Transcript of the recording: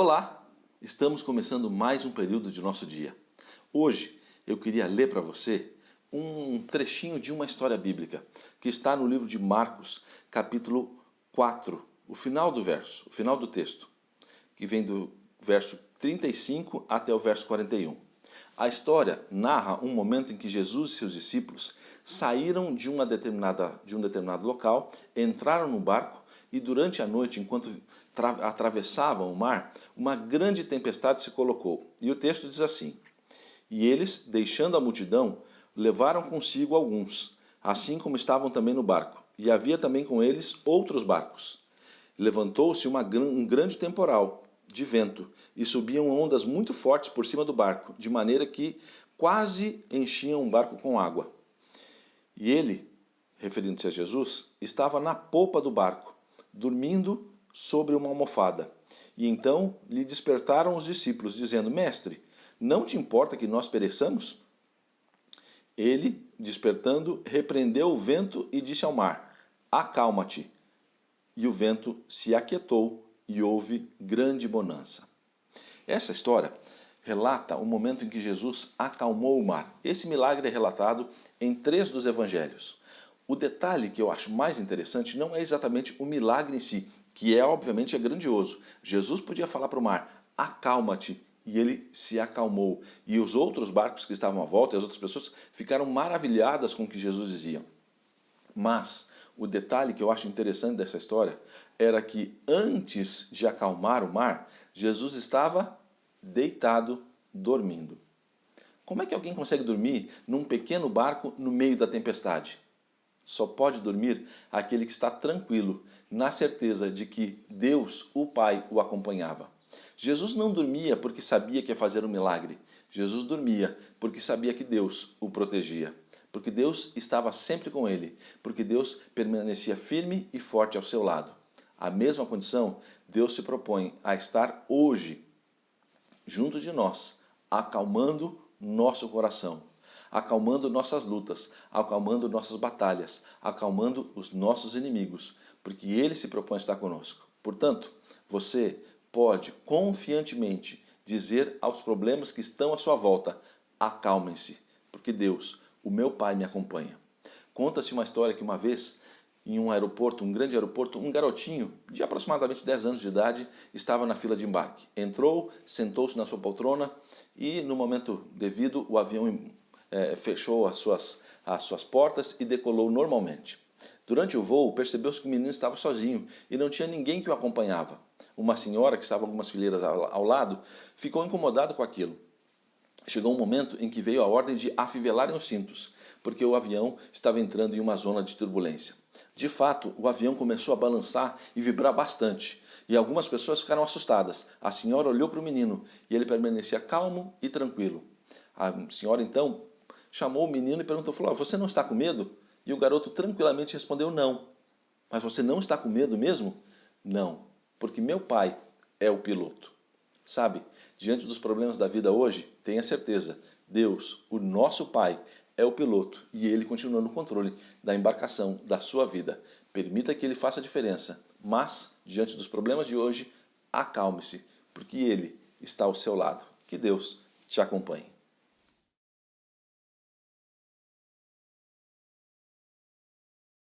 Olá, estamos começando mais um período de nosso dia. Hoje eu queria ler para você um trechinho de uma história bíblica que está no livro de Marcos, capítulo 4, o final do texto, que vem do verso 35 até o verso 41. A história narra um momento em que Jesus e seus discípulos saíram de um determinado local, entraram no barco e durante a noite, enquanto atravessavam o mar, uma grande tempestade se colocou. E o texto diz assim: E eles, deixando a multidão, levaram consigo alguns, assim como estavam também no barco. E havia também com eles outros barcos. Levantou-se um grande temporal de vento, e subiam ondas muito fortes por cima do barco, de maneira que quase enchiam o barco com água. E ele, referindo-se a Jesus, estava na popa do barco, dormindo sobre uma almofada. E então lhe despertaram os discípulos, dizendo: Mestre, não te importa que nós pereçamos? Ele, despertando, repreendeu o vento e disse ao mar: Acalma-te. E o vento se aquietou e houve grande bonança. Essa história relata o momento em que Jesus acalmou o mar. Esse milagre é relatado em 3 dos evangelhos. O detalhe que eu acho mais interessante não é exatamente o milagre em si, que obviamente é grandioso. Jesus podia falar para o mar: acalma-te, e ele se acalmou. E os outros barcos que estavam à volta, e as outras pessoas, ficaram maravilhadas com o que Jesus dizia. Mas o detalhe que eu acho interessante dessa história era que antes de acalmar o mar, Jesus estava deitado, dormindo. Como é que alguém consegue dormir num pequeno barco no meio da tempestade? Só pode dormir aquele que está tranquilo, na certeza de que Deus, o Pai, o acompanhava. Jesus não dormia porque sabia que ia fazer um milagre. Jesus dormia porque sabia que Deus o protegia. Porque Deus estava sempre com ele. Porque Deus permanecia firme e forte ao seu lado. A mesma condição, Deus se propõe a estar hoje junto de nós, acalmando nosso coração, acalmando nossas lutas, acalmando nossas batalhas, acalmando os nossos inimigos, porque Ele se propõe a estar conosco. Portanto, você pode confiantemente dizer aos problemas que estão à sua volta: acalmem-se, porque Deus, o meu Pai, me acompanha. Conta-se uma história que uma vez, em um aeroporto, um grande aeroporto, um garotinho de aproximadamente 10 anos de idade estava na fila de embarque. Entrou, sentou-se na sua poltrona e, no momento devido, o avião fechou as suas portas e decolou normalmente. Durante o voo, percebeu-se que o menino estava sozinho e não tinha ninguém que o acompanhava. Uma senhora, que estava algumas fileiras ao lado, ficou incomodada com aquilo. Chegou um momento em que veio a ordem de afivelarem os cintos, porque o avião estava entrando em uma zona de turbulência. De fato, o avião começou a balançar e vibrar bastante, e algumas pessoas ficaram assustadas. A senhora olhou para o menino e ele permanecia calmo e tranquilo. A senhora então chamou o menino e perguntou: você não está com medo? E o garoto tranquilamente respondeu: não. Mas você não está com medo mesmo? Não, porque meu pai é o piloto. Sabe, diante dos problemas da vida hoje, tenha certeza, Deus, o nosso Pai, é o piloto e Ele continua no controle da embarcação da sua vida. Permita que Ele faça a diferença, mas, diante dos problemas de hoje, acalme-se, porque Ele está ao seu lado. Que Deus te acompanhe.